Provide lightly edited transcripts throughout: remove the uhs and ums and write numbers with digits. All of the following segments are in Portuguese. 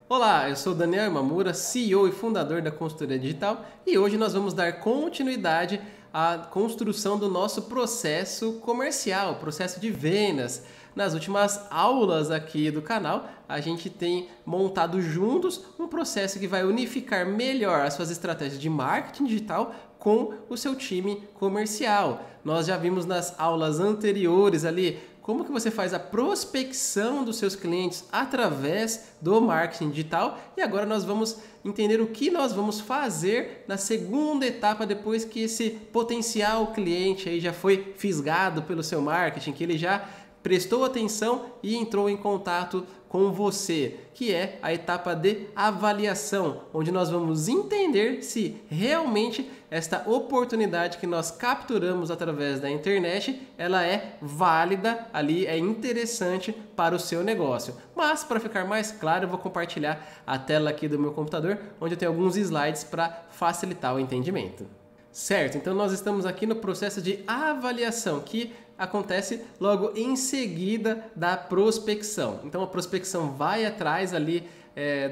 Olá, eu sou Daniel Imamura, CEO e fundador da Consultoria Digital, e hoje nós vamos dar continuidade à construção do nosso processo comercial, processo de vendas. Nas últimas aulas aqui do canal, a gente tem montado juntos um processo que vai unificar melhor as suas estratégias de marketing digital com o seu time comercial. Nós já vimos nas aulas anteriores ali como que você faz a prospecção dos seus clientes através do marketing digital, e agora nós vamos entender o que nós vamos fazer na segunda etapa depois que esse potencial cliente aí já foi fisgado pelo seu marketing, que ele já prestou atenção e entrou em contato com você, que é a etapa de avaliação, onde nós vamos entender se realmente esta oportunidade que nós capturamos através da internet, ela é válida ali, é interessante para o seu negócio. Mas para ficar mais claro, eu vou compartilhar a tela aqui do meu computador, onde eu tenho alguns slides para facilitar o entendimento. Certo, então nós estamos aqui no processo de avaliação, que acontece logo em seguida da prospecção. Então a prospecção vai atrás ali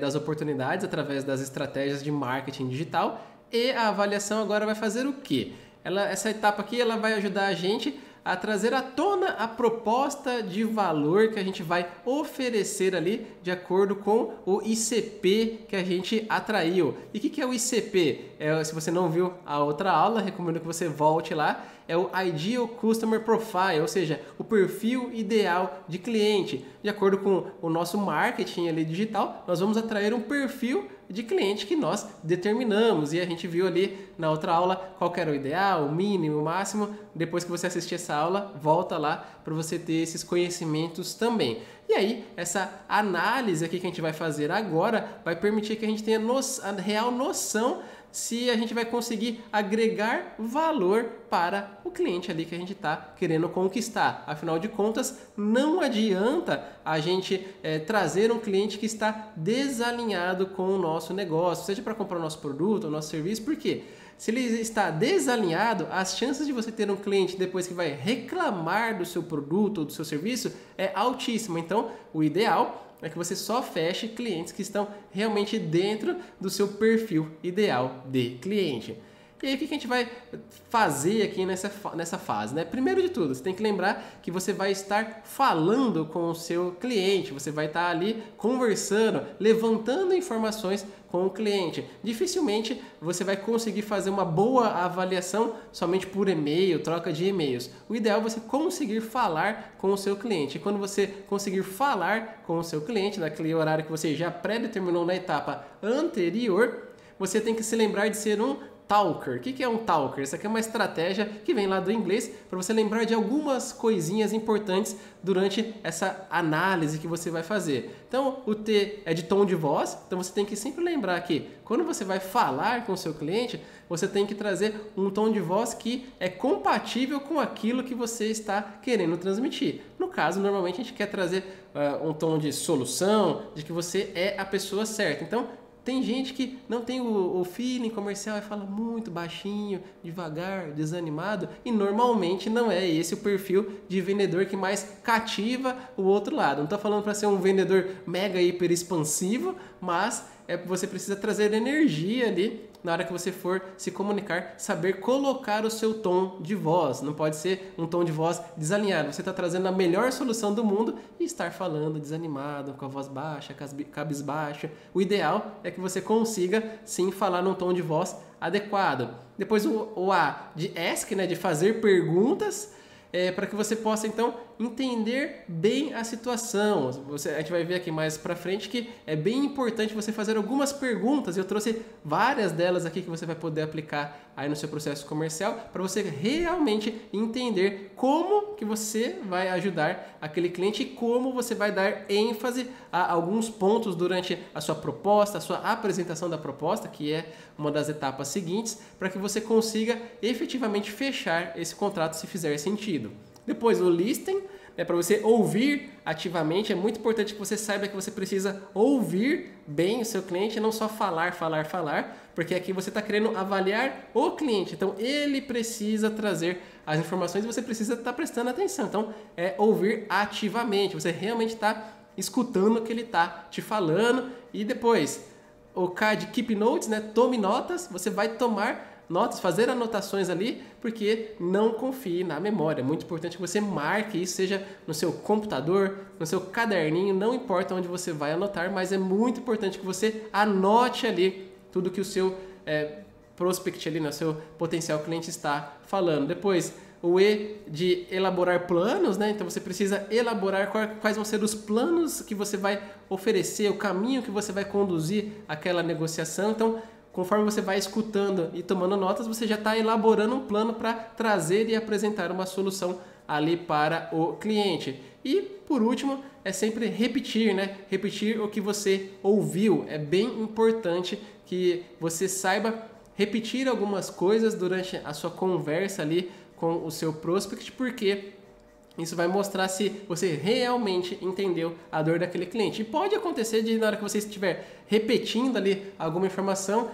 das oportunidades através das estratégias de marketing digital, e a avaliação agora vai fazer o quê? Essa etapa aqui ela vai ajudar a gente a trazer à tona a proposta de valor que a gente vai oferecer ali de acordo com o ICP que a gente atraiu. E o que é o ICP? Se você não viu a outra aula, recomendo que você volte lá. É o Ideal Customer Profile, ou seja, o perfil ideal de cliente. De acordo com o nosso marketing ali digital, nós vamos atrair um perfil de cliente que nós determinamos, e a gente viu ali na outra aula qual que era o ideal, o mínimo, o máximo. Depois que você assistir essa aula, volta lá para você ter esses conhecimentos também. E aí, essa análise aqui que a gente vai fazer agora vai permitir que a gente tenha a real noção se a gente vai conseguir agregar valor para o cliente ali que a gente está querendo conquistar. Afinal de contas, não adianta a gente trazer um cliente que está desalinhado com o nosso negócio, seja para comprar o nosso produto, o nosso serviço. Por quê? Se ele está desalinhado, as chances de você ter um cliente depois que vai reclamar do seu produto ou do seu serviço é altíssima. Então, o ideal é que você só feche clientes que estão realmente dentro do seu perfil ideal de cliente. E aí o que a gente vai fazer aqui nessa fase, né? Primeiro de tudo, você tem que lembrar que você vai estar falando com o seu cliente, você vai estar ali conversando, levantando informações com o cliente. Dificilmente você vai conseguir fazer uma boa avaliação somente por e-mail, troca de e-mails. O ideal é você conseguir falar com o seu cliente. E quando você conseguir falar com o seu cliente, naquele horário que você já pré-determinou na etapa anterior, você tem que se lembrar de ser um talker. O que é um talker? Isso aqui é uma estratégia que vem lá do inglês para você lembrar de algumas coisinhas importantes durante essa análise que você vai fazer. Então, o T é de tom de voz, então você tem que sempre lembrar que quando você vai falar com o seu cliente, você tem que trazer um tom de voz que é compatível com aquilo que você está querendo transmitir. No caso, normalmente a gente quer trazer um tom de solução, de que você é a pessoa certa. Então, tem gente que não tem o feeling comercial e fala muito baixinho, devagar, desanimado, e normalmente não é esse o perfil de vendedor que mais cativa o outro lado. Não estou falando para ser um vendedor mega hiper expansivo, mas você precisa trazer energia ali na hora que você for se comunicar, saber colocar o seu tom de voz. Não pode ser um tom de voz desalinhado. Você está trazendo a melhor solução do mundo e estar falando desanimado, com a voz baixa, cabisbaixa. O ideal é que você consiga sim falar num tom de voz adequado. Depois o A de ask, né, de fazer perguntas, para que você possa então entender bem a situação. A gente vai ver aqui mais para frente que é bem importante você fazer algumas perguntas. Eu trouxe várias delas aqui que você vai poder aplicar aí no seu processo comercial para você realmente entender como que você vai ajudar aquele cliente e como você vai dar ênfase a alguns pontos durante a sua proposta, a sua apresentação da proposta, que é uma das etapas seguintes, para que você consiga efetivamente fechar esse contrato se fizer sentido. Depois o listening, para você ouvir ativamente. É muito importante que você saiba que você precisa ouvir bem o seu cliente, não só falar, porque aqui você está querendo avaliar o cliente. Então ele precisa trazer as informações e você precisa estar prestando atenção. Então é ouvir ativamente, você realmente está escutando o que ele está te falando. E depois, o card Keep Notes, né? Tome notas, você vai tomar notas, fazer anotações ali, porque não confie na memória. É muito importante que você marque isso, seja no seu computador, no seu caderninho, não importa onde você vai anotar, mas é muito importante que você anote ali tudo que o seu prospect ali, né, o seu potencial cliente está falando. Depois, o E de elaborar planos, né? Então você precisa elaborar quais vão ser os planos que você vai oferecer, o caminho que você vai conduzir aquela negociação. Então, conforme você vai escutando e tomando notas, você já está elaborando um plano para trazer e apresentar uma solução ali para o cliente. E, por último, é sempre repetir, né? Repetir o que você ouviu. É bem importante que você saiba repetir algumas coisas durante a sua conversa ali com o seu prospect, porque isso vai mostrar se você realmente entendeu a dor daquele cliente. E pode acontecer de, na hora que você estiver repetindo ali alguma informação,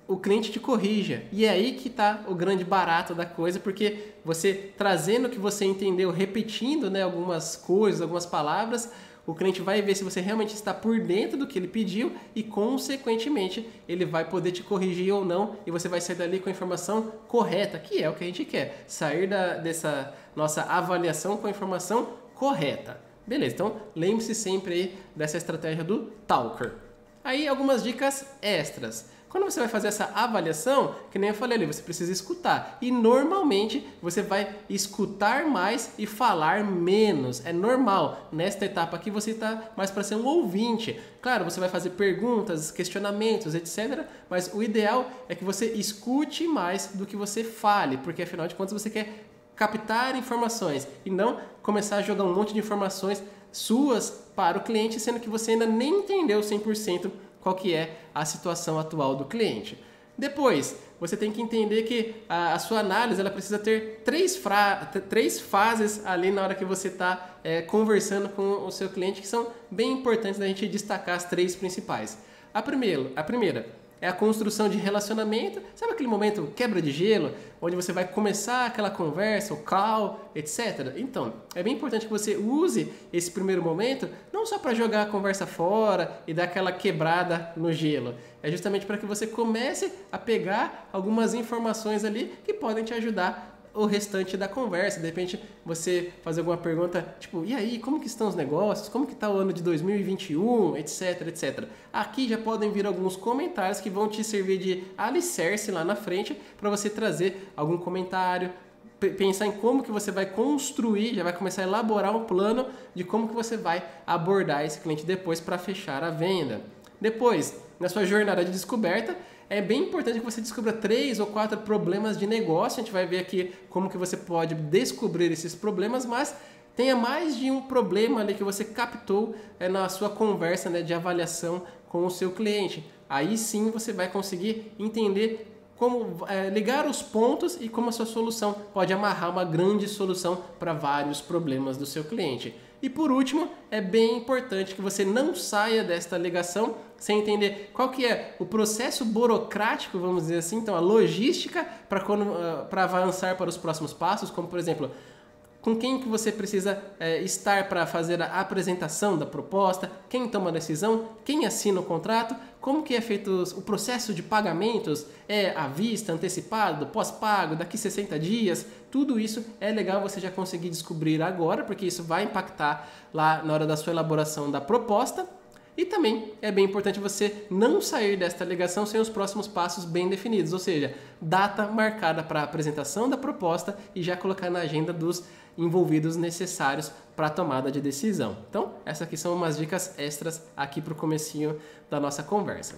o cliente te corrija. E é aí que está o grande barato da coisa, porque você trazendo o que você entendeu, repetindo, né, algumas coisas, algumas palavras, o cliente vai ver se você realmente está por dentro do que ele pediu e, consequentemente, ele vai poder te corrigir ou não, e você vai sair dali com a informação correta, que é o que a gente quer. Sair dessa nossa avaliação com a informação correta. Beleza, então lembre-se sempre aí dessa estratégia do Talker. Aí algumas dicas extras. Quando você vai fazer essa avaliação, que nem eu falei ali, você precisa escutar. E normalmente você vai escutar mais e falar menos. É normal. Nesta etapa aqui você está mais para ser um ouvinte. Claro, você vai fazer perguntas, questionamentos, etc. Mas o ideal é que você escute mais do que você fale, porque afinal de contas você quer captar informações e não começar a jogar um monte de informações suas para o cliente, sendo que você ainda nem entendeu 100% qual que é a situação atual do cliente. Depois, você tem que entender que a sua análise ela precisa ter três fases ali na hora que você está conversando com o seu cliente, que são bem importantes da gente destacar as três principais. A primeira é a construção de relacionamento. Sabe aquele momento quebra de gelo, onde você vai começar aquela conversa, o call, etc. Então, é bem importante que você use esse primeiro momento não só para jogar a conversa fora e dar aquela quebrada no gelo. É justamente para que você comece a pegar algumas informações ali que podem te ajudar o restante da conversa. De repente você fazer alguma pergunta tipo, e aí, como que estão os negócios? Como que está o ano de 2021? Etc, etc. Aqui já podem vir alguns comentários que vão te servir de alicerce lá na frente para você trazer algum comentário, pensar em como que você vai construir, já vai começar a elaborar um plano de como que você vai abordar esse cliente depois para fechar a venda. Depois, na sua jornada de descoberta, é bem importante que você descubra 3 ou 4 problemas de negócio. A gente vai ver aqui como que você pode descobrir esses problemas, mas tenha mais de um problema ali que você captou na sua conversa, né, de avaliação com o seu cliente. Aí sim você vai conseguir entender como ligar os pontos e como a sua solução pode amarrar uma grande solução para vários problemas do seu cliente. E por último, é bem importante que você não saia desta ligação sem entender qual que é o processo burocrático, vamos dizer assim, então a logística para avançar para os próximos passos, como por exemplo, com quem que você precisa estar para fazer a apresentação da proposta, quem toma a decisão, quem assina o contrato, como que é feito o processo de pagamentos, à vista, antecipado, pós-pago, daqui 60 dias, tudo isso é legal você já conseguir descobrir agora, porque isso vai impactar lá na hora da sua elaboração da proposta. E também é bem importante você não sair desta ligação sem os próximos passos bem definidos, ou seja, data marcada para a apresentação da proposta e já colocar na agenda dos envolvidos necessários para a tomada de decisão. Então, essas aqui são umas dicas extras aqui para o comecinho da nossa conversa.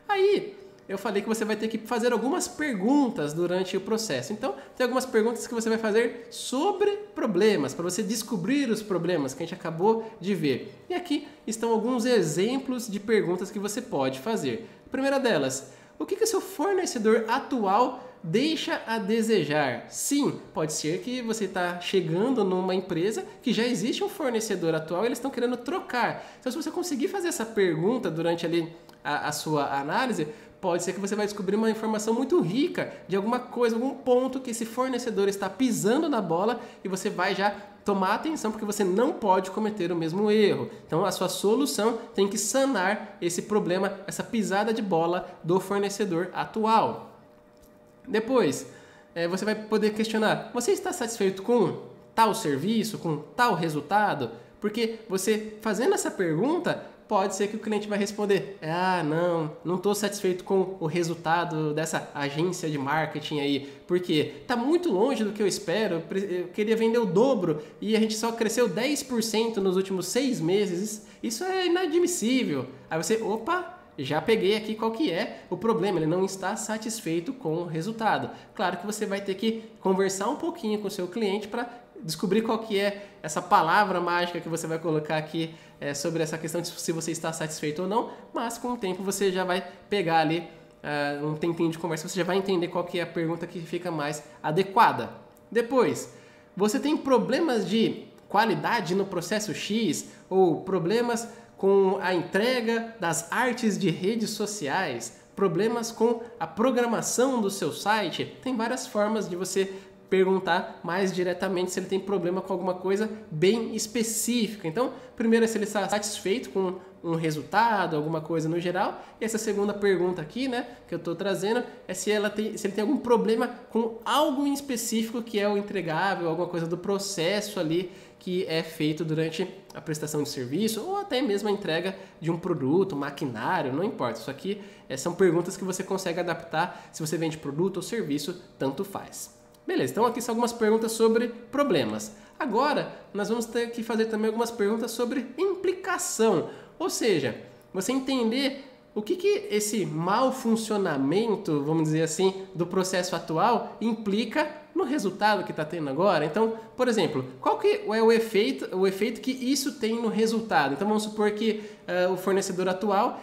Aí, eu falei que você vai ter que fazer algumas perguntas durante o processo. Então, tem algumas perguntas que você vai fazer sobre problemas, para você descobrir os problemas que a gente acabou de ver. E aqui estão alguns exemplos de perguntas que você pode fazer. A primeira delas, o que o seu fornecedor atual deixa a desejar? Sim, pode ser que você está chegando numa empresa que já existe um fornecedor atual e eles estão querendo trocar. Então, se você conseguir fazer essa pergunta durante ali a sua análise, pode ser que você vai descobrir uma informação muito rica de alguma coisa, algum ponto que esse fornecedor está pisando na bola e você vai já tomar atenção porque você não pode cometer o mesmo erro. Então a sua solução tem que sanar esse problema, essa pisada de bola do fornecedor atual. Depois, você vai poder questionar, você está satisfeito com tal serviço, com tal resultado? Porque você fazendo essa pergunta, pode ser que o cliente vai responder, não estou satisfeito com o resultado dessa agência de marketing aí, porque está muito longe do que eu espero, eu queria vender o dobro e a gente só cresceu 10% nos últimos 6 meses, isso é inadmissível. Aí você, já peguei aqui qual que é o problema, ele não está satisfeito com o resultado. Claro que você vai ter que conversar um pouquinho com o seu cliente para descobrir qual que é essa palavra mágica que você vai colocar aqui sobre essa questão de se você está satisfeito ou não, mas com o tempo você já vai pegar ali um tempinho de conversa, você já vai entender qual que é a pergunta que fica mais adequada. Depois, você tem problemas de qualidade no processo X ou problemas com a entrega das artes de redes sociais, problemas com a programação do seu site. Tem várias formas de você perguntar mais diretamente se ele tem problema com alguma coisa bem específica. Então, primeiro é se ele está satisfeito com um resultado, alguma coisa no geral. E essa segunda pergunta aqui, que eu estou trazendo, é se ele tem algum problema com algo em específico que é o entregável, alguma coisa do processo ali que é feito durante a prestação de serviço ou até mesmo a entrega de um produto, maquinário, não importa. Isso aqui são perguntas que você consegue adaptar se você vende produto ou serviço, tanto faz. Beleza, então aqui são algumas perguntas sobre problemas. Agora, nós vamos ter que fazer também algumas perguntas sobre implicação. Ou seja, você entender o que esse mau funcionamento, vamos dizer assim, do processo atual implica no resultado que está tendo agora. Então, por exemplo, qual que é o efeito que isso tem no resultado? Então, vamos supor que o fornecedor atual,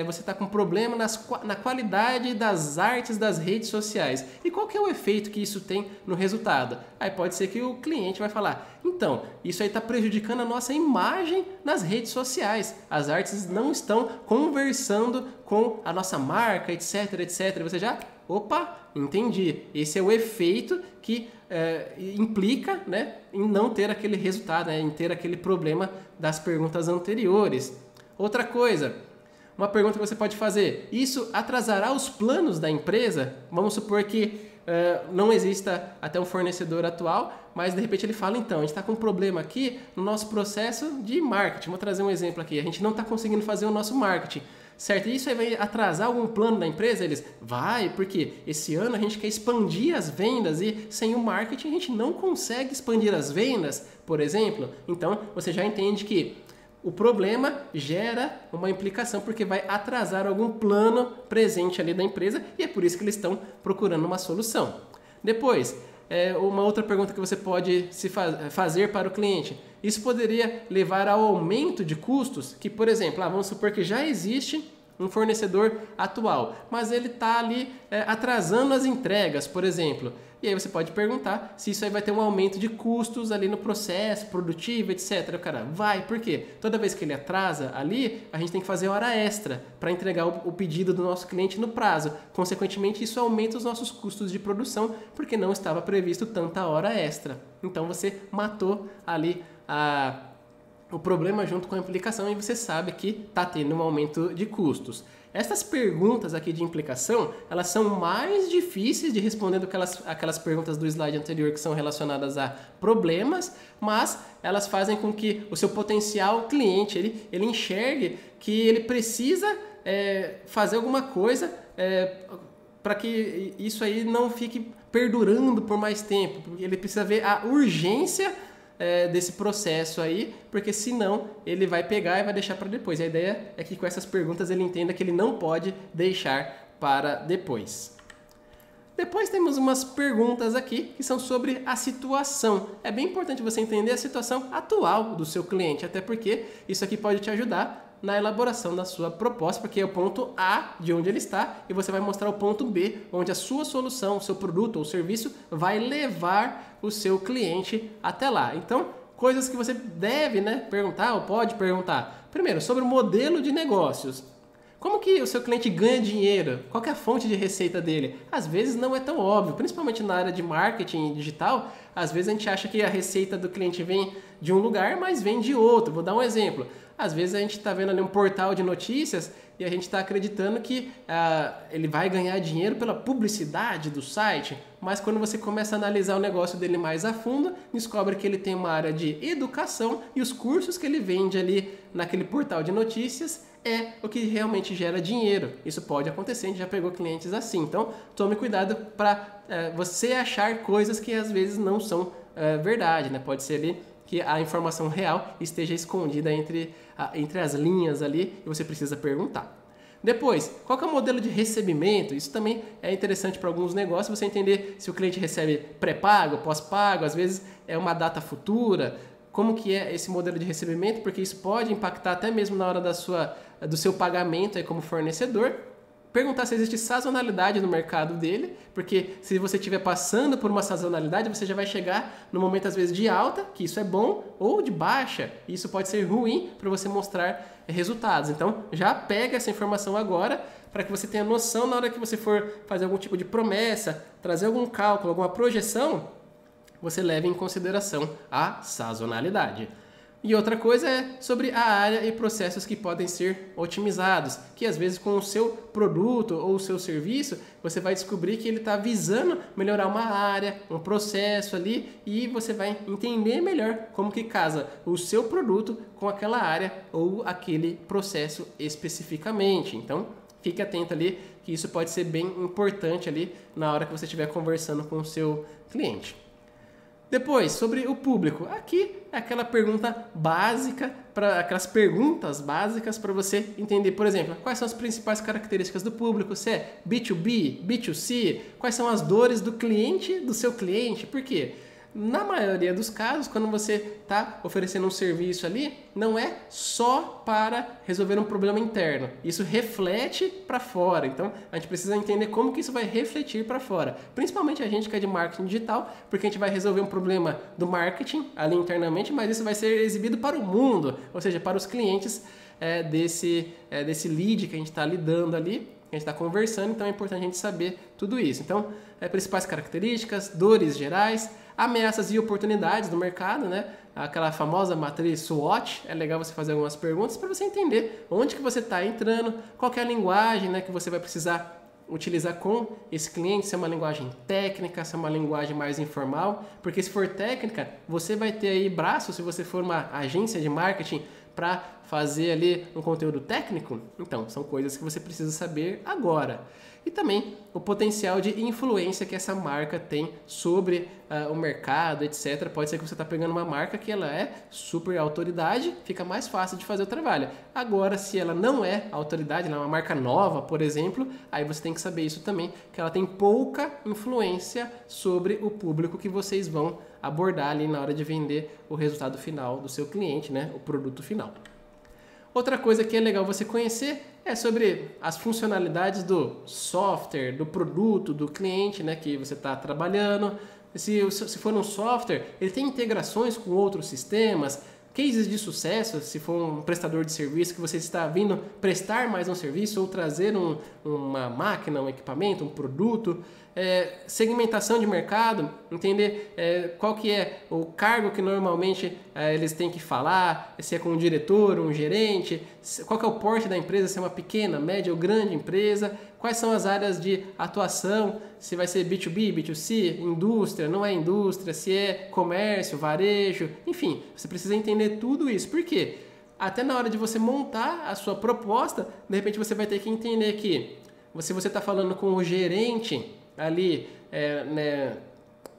você está com problema na qualidade das artes das redes sociais. E qual que é o efeito que isso tem no resultado? Aí pode ser que o cliente vai falar, então, isso aí está prejudicando a nossa imagem nas redes sociais. As artes não estão conversando com a nossa marca, etc, etc. Você já... entendi. Esse é o efeito que implica em não ter aquele resultado, em ter aquele problema das perguntas anteriores. Outra coisa, uma pergunta que você pode fazer, isso atrasará os planos da empresa? Vamos supor que não exista até um fornecedor atual, mas de repente ele fala, então, a gente está com um problema aqui no nosso processo de marketing. Vou trazer um exemplo aqui, a gente não está conseguindo fazer o nosso marketing. Certo? E isso aí vai atrasar algum plano da empresa? Eles, vai, porque esse ano a gente quer expandir as vendas e sem o marketing a gente não consegue expandir as vendas, por exemplo. Então, você já entende que o problema gera uma implicação porque vai atrasar algum plano presente ali da empresa e é por isso que eles estão procurando uma solução. Depois, uma outra pergunta que você pode fazer para o cliente. Isso poderia levar ao aumento de custos, que, por exemplo, vamos supor que já existe um fornecedor atual, mas ele está ali atrasando as entregas, por exemplo. E aí você pode perguntar se isso aí vai ter um aumento de custos ali no processo produtivo, etc. O cara, vai, por quê? Toda vez que ele atrasa ali, a gente tem que fazer hora extra para entregar o pedido do nosso cliente no prazo. Consequentemente, isso aumenta os nossos custos de produção, porque não estava previsto tanta hora extra. Então você matou ali o problema junto com a implicação e você sabe que está tendo um aumento de custos. Essas perguntas aqui de implicação, elas são mais difíceis de responder do que aquelas perguntas do slide anterior que são relacionadas a problemas, mas elas fazem com que o seu potencial cliente ele enxergue que ele precisa fazer alguma coisa para que isso aí não fique perdurando por mais tempo, porque ele precisa ver a urgência desse processo aí, porque senão ele vai pegar e vai deixar para depois. A ideia é que com essas perguntas ele entenda que ele não pode deixar para depois. Depois temos umas perguntas aqui que são sobre a situação. É bem importante você entender a situação atual do seu cliente, até porque isso aqui pode te ajudar na elaboração da sua proposta, porque é o ponto A de onde ele está e você vai mostrar o ponto B, onde a sua solução, o seu produto ou serviço vai levar o seu cliente até lá. Então, coisas que você deve perguntar ou pode perguntar. Primeiro, sobre o modelo de negócios. Como que o seu cliente ganha dinheiro? Qual que é a fonte de receita dele? Às vezes não é tão óbvio, principalmente na área de marketing digital. Às vezes a gente acha que a receita do cliente vem de um lugar, mas vem de outro. Vou dar um exemplo. Às vezes a gente está vendo ali um portal de notícias e a gente está acreditando que ele vai ganhar dinheiro pela publicidade do site, mas quando você começa a analisar o negócio dele mais a fundo, descobre que ele tem uma área de educação e os cursos que ele vende ali naquele portal de notícias é o que realmente gera dinheiro. Isso pode acontecer, a gente já pegou clientes assim. Então, tome cuidado para você achar coisas que às vezes não são verdade, né? Pode ser ali que a informação real esteja escondida entre as linhas ali e você precisa perguntar. Depois, qual que é o modelo de recebimento? Isso também é interessante para alguns negócios, você entender se o cliente recebe pré-pago, pós-pago, às vezes é uma data futura, como que é esse modelo de recebimento, porque isso pode impactar até mesmo na hora do seu pagamento aí como fornecedor. Perguntar se existe sazonalidade no mercado dele, porque se você estiver passando por uma sazonalidade, você já vai chegar no momento às vezes de alta, que isso é bom, ou de baixa, e isso pode ser ruim para você mostrar resultados. Então já pega essa informação agora para que você tenha noção na hora que você for fazer algum tipo de promessa, trazer algum cálculo, alguma projeção, você leve em consideração a sazonalidade. E outra coisa é sobre a área e processos que podem ser otimizados, que às vezes com o seu produto ou o seu serviço, você vai descobrir que ele está visando melhorar uma área, um processo ali, e você vai entender melhor como que casa o seu produto com aquela área ou aquele processo especificamente. Então, fique atento ali, que isso pode ser bem importante ali na hora que você estiver conversando com o seu cliente. Depois, sobre o público. Aqui é aquela pergunta básica, aquelas perguntas básicas para você entender, por exemplo, quais são as principais características do público, se é B2B, B2C, quais são as dores do cliente, do seu cliente, por quê? Na maioria dos casos, quando você está oferecendo um serviço ali, não é só para resolver um problema interno. Isso reflete para fora. Então, a gente precisa entender como que isso vai refletir para fora. Principalmente a gente que é de marketing digital, porque a gente vai resolver um problema do marketing ali internamente, mas isso vai ser exibido para o mundo, ou seja, para os clientes desse lead que a gente está lidando ali, que a gente está conversando. Então, é importante a gente saber tudo isso. Então, principais características, dores gerais, ameaças e oportunidades do mercado, né? Aquela famosa matriz SWOT, é legal você fazer algumas perguntas para você entender onde que você está entrando, qual que é a linguagem, né, que você vai precisar utilizar com esse cliente, se é uma linguagem técnica, se é uma linguagem mais informal, porque se for técnica, você vai ter aí braço, se você for uma agência de marketing, para fazer ali um conteúdo técnico. Então, são coisas que você precisa saber agora. E também o potencial de influência que essa marca tem sobre o mercado, etc. Pode ser que você está pegando uma marca que ela é super autoridade, fica mais fácil de fazer o trabalho. Agora, se ela não é autoridade, ela é uma marca nova, por exemplo, aí você tem que saber isso também, que ela tem pouca influência sobre o público que vocês vão abordar ali na hora de vender o resultado final do seu cliente, né? O produto final. Outra coisa que é legal você conhecer é sobre as funcionalidades do software, do produto, do cliente, né, que você está trabalhando. Se for um software, ele tem integrações com outros sistemas, cases de sucesso, se for um prestador de serviço que você está vindo prestar mais um serviço ou trazer uma máquina, um equipamento, um produto, segmentação de mercado, entender qual que é o cargo que normalmente eles têm que falar, se é com um diretor, um gerente, qual que é o porte da empresa, se é uma pequena, média ou grande empresa, quais são as áreas de atuação, se vai ser B2B, B2C, indústria, não é indústria, se é comércio, varejo, enfim, você precisa entender tudo isso. Por quê? Até na hora de você montar a sua proposta, de repente você vai ter que entender que se você está falando com o gerente ali, né,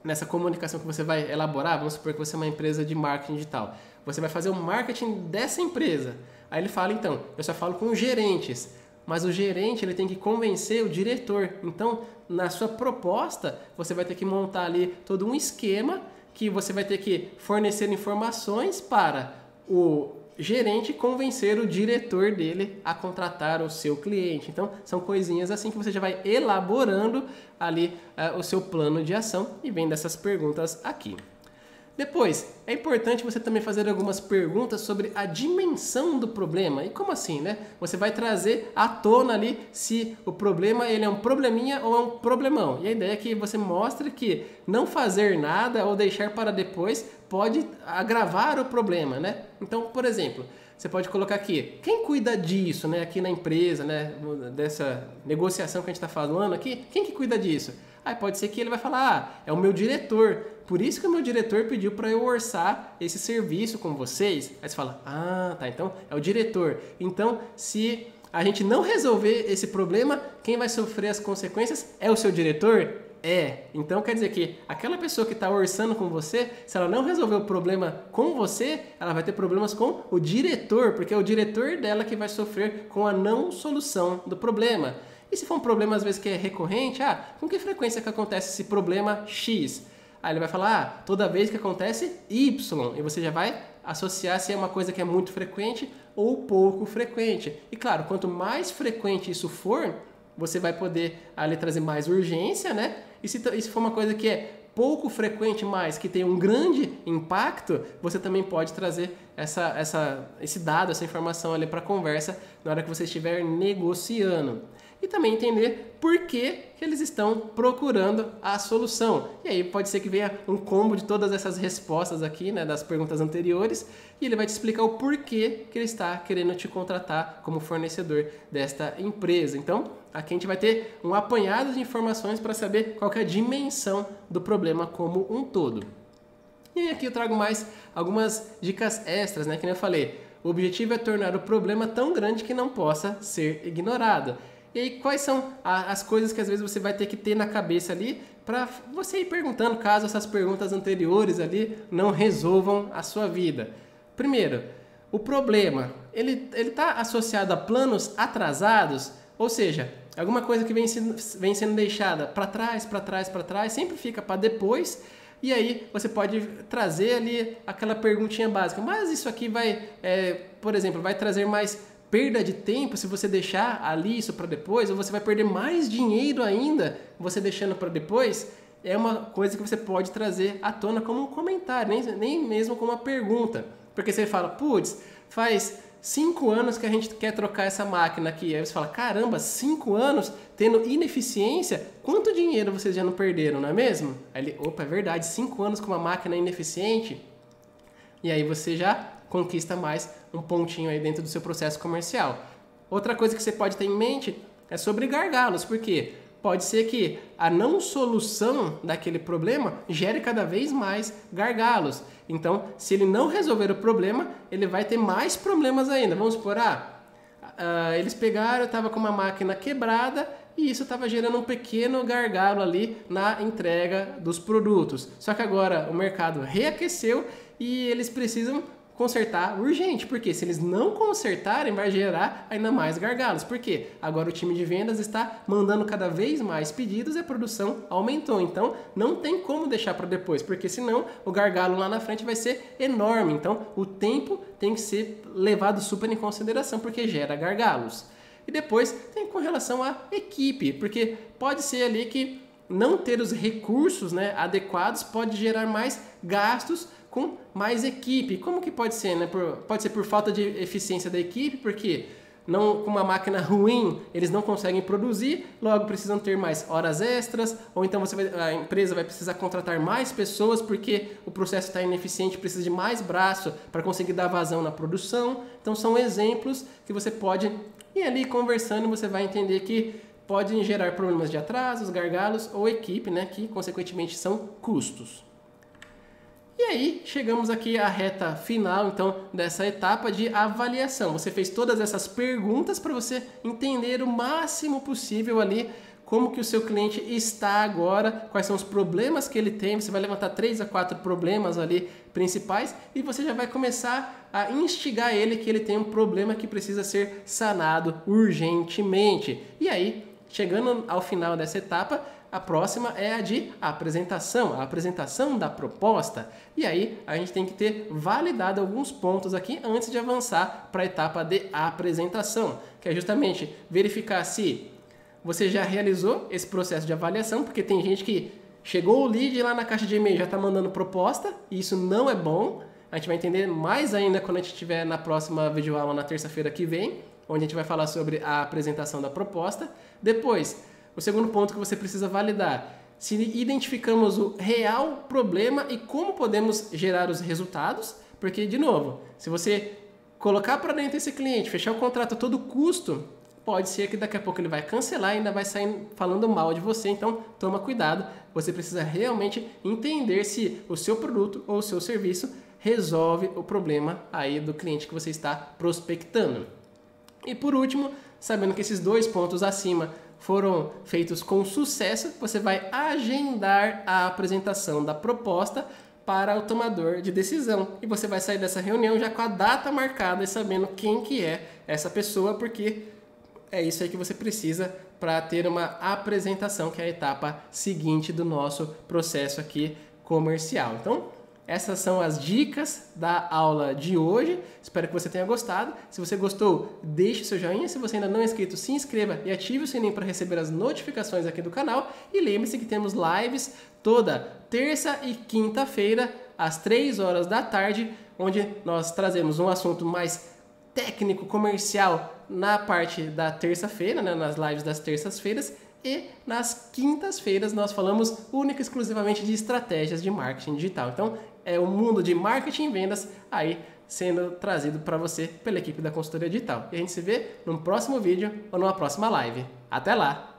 nessa comunicação que você vai elaborar, vamos supor que você é uma empresa de marketing digital, você vai fazer o marketing dessa empresa. Aí ele fala, então, eu só falo com os gerentes, mas o gerente ele tem que convencer o diretor. Então, na sua proposta, você vai ter que montar ali todo um esquema que você vai ter que fornecer informações para o gerente convencer o diretor dele a contratar o seu cliente. Então, são coisinhas assim que você já vai elaborando ali o seu plano de ação e vem dessas perguntas aqui. Depois, é importante você também fazer algumas perguntas sobre a dimensão do problema. E como assim, né? Você vai trazer à tona ali se o problema ele é um probleminha ou é um problemão. E a ideia é que você mostre que não fazer nada ou deixar para depois pode agravar o problema, né? Então, por exemplo, você pode colocar aqui, quem cuida disso, né? Aqui na empresa, né? Dessa negociação que a gente está falando aqui, quem que cuida disso? Aí pode ser que ele vai falar, é o meu diretor. Por isso que o meu diretor pediu para eu orçar esse serviço com vocês. Aí você fala, tá, então é o diretor. Então, se a gente não resolver esse problema, quem vai sofrer as consequências é o seu diretor? Então quer dizer que aquela pessoa que está orçando com você, se ela não resolver o problema com você, ela vai ter problemas com o diretor, porque é o diretor dela que vai sofrer com a não solução do problema. E se for um problema às vezes que é recorrente, com que frequência que acontece esse problema X? Aí ele vai falar, toda vez que acontece Y, e você já vai associar se é uma coisa que é muito frequente ou pouco frequente. E claro, quanto mais frequente isso for, você vai poder ali trazer mais urgência, né? E se for uma coisa que é pouco frequente, mas que tem um grande impacto, você também pode trazer esse dado, essa informação ali para a conversa na hora que você estiver negociando. E também entender por que eles estão procurando a solução. E aí pode ser que venha um combo de todas essas respostas aqui, né, das perguntas anteriores, e ele vai te explicar o porquê que ele está querendo te contratar como fornecedor desta empresa. Então, aqui a gente vai ter um apanhado de informações para saber qual que é a dimensão do problema como um todo. E aqui eu trago mais algumas dicas extras, né, que nem eu falei. O objetivo é tornar o problema tão grande que não possa ser ignorado. E aí, quais são as coisas que às vezes você vai ter que ter na cabeça ali para você ir perguntando caso essas perguntas anteriores ali não resolvam a sua vida? Primeiro, o problema, ele está associado a planos atrasados, ou seja, alguma coisa que vem sendo deixada para trás, sempre fica para depois. E aí você pode trazer ali aquela perguntinha básica, mas isso aqui vai, por exemplo, vai trazer mais perda de tempo se você deixar ali isso para depois, ou você vai perder mais dinheiro ainda você deixando para depois, é uma coisa que você pode trazer à tona como um comentário, nem mesmo como uma pergunta. Porque você fala, putz, faz 5 anos que a gente quer trocar essa máquina aqui. Aí você fala, caramba, 5 anos tendo ineficiência, quanto dinheiro vocês já não perderam, não é mesmo? Aí ele, opa, é verdade, 5 anos com uma máquina ineficiente. E aí você já conquista mais um pontinho aí dentro do seu processo comercial. Outra coisa que você pode ter em mente é sobre gargalos, porque pode ser que a não solução daquele problema gere cada vez mais gargalos. Então, se ele não resolver o problema, ele vai ter mais problemas ainda. Vamos supor, eles pegaram, estava com uma máquina quebrada e isso estava gerando um pequeno gargalo ali na entrega dos produtos. Só que agora o mercado reaqueceu e eles precisam consertar urgente, porque se eles não consertarem, vai gerar ainda mais gargalos. Porque agora o time de vendas está mandando cada vez mais pedidos e a produção aumentou. Então, não tem como deixar para depois, porque senão o gargalo lá na frente vai ser enorme. Então, o tempo tem que ser levado super em consideração, porque gera gargalos. E depois tem com relação à equipe, porque pode ser ali que não ter os recursos, né, adequados pode gerar mais gastos com mais equipe. Como que pode ser, né? Pode ser por falta de eficiência da equipe, porque com uma máquina ruim eles não conseguem produzir, logo precisam ter mais horas extras, ou então a empresa vai precisar contratar mais pessoas porque o processo está ineficiente, precisa de mais braço para conseguir dar vazão na produção. Então são exemplos que você pode ir ali conversando, você vai entender que podem gerar problemas de atrasos, gargalos ou equipe, né? Que consequentemente são custos. E aí, chegamos aqui à reta final, então, dessa etapa de avaliação. Você fez todas essas perguntas para você entender o máximo possível ali como que o seu cliente está agora, quais são os problemas que ele tem. Você vai levantar 3 a 4 problemas ali principais e você já vai começar a instigar ele que ele tem um problema que precisa ser sanado urgentemente. E aí, chegando ao final dessa etapa, a próxima é a de apresentação, a apresentação da proposta. E aí a gente tem que ter validado alguns pontos aqui antes de avançar para a etapa de apresentação, que é justamente verificar se você já realizou esse processo de avaliação, porque tem gente que chegou o lead lá na caixa de e-mail, já está mandando proposta, e isso não é bom. A gente vai entender mais ainda quando a gente estiver na próxima videoaula na terça-feira que vem, onde a gente vai falar sobre a apresentação da proposta. Depois, o segundo ponto que você precisa validar, se identificamos o real problema e como podemos gerar os resultados, porque, de novo, se você colocar para dentro esse cliente, fechar o contrato a todo custo, pode ser que daqui a pouco ele vai cancelar e ainda vai sair falando mal de você, então toma cuidado, você precisa realmente entender se o seu produto ou o seu serviço resolve o problema aí do cliente que você está prospectando. E por último, sabendo que esses 2 pontos acima foram feitos com sucesso, você vai agendar a apresentação da proposta para o tomador de decisão. E você vai sair dessa reunião já com a data marcada e sabendo quem que é essa pessoa, porque é isso aí que você precisa para ter uma apresentação, que é a etapa seguinte do nosso processo aqui comercial. Então, essas são as dicas da aula de hoje. Espero que você tenha gostado. Se você gostou, deixe seu joinha. Se você ainda não é inscrito, se inscreva e ative o sininho para receber as notificações aqui do canal. E lembre-se que temos lives toda terça e quinta-feira, às 3 horas da tarde, onde nós trazemos um assunto mais técnico, comercial, na parte da terça-feira, né, nas lives das terças-feiras. E nas quintas-feiras nós falamos única e exclusivamente de estratégias de marketing digital. Então, é o mundo de marketing e vendas aí sendo trazido para você pela equipe da Consultoria Digital. E a gente se vê num próximo vídeo ou numa próxima live. Até lá!